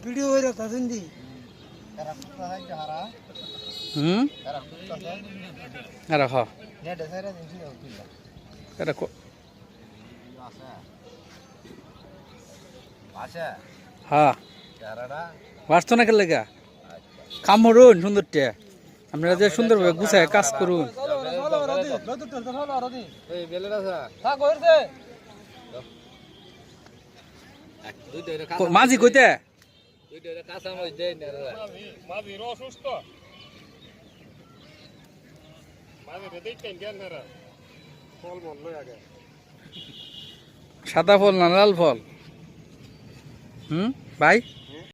video হইরা তাছেন দি আরে হ এটা হ্যাঁ বাঁচতো না খেলে গা কাম করুন সুন্দরটা আপনারা যে সুন্দরভাবে গুছায় কাজ করুন মাঝি কইতে সাদা ফল না লাল ফল ভাই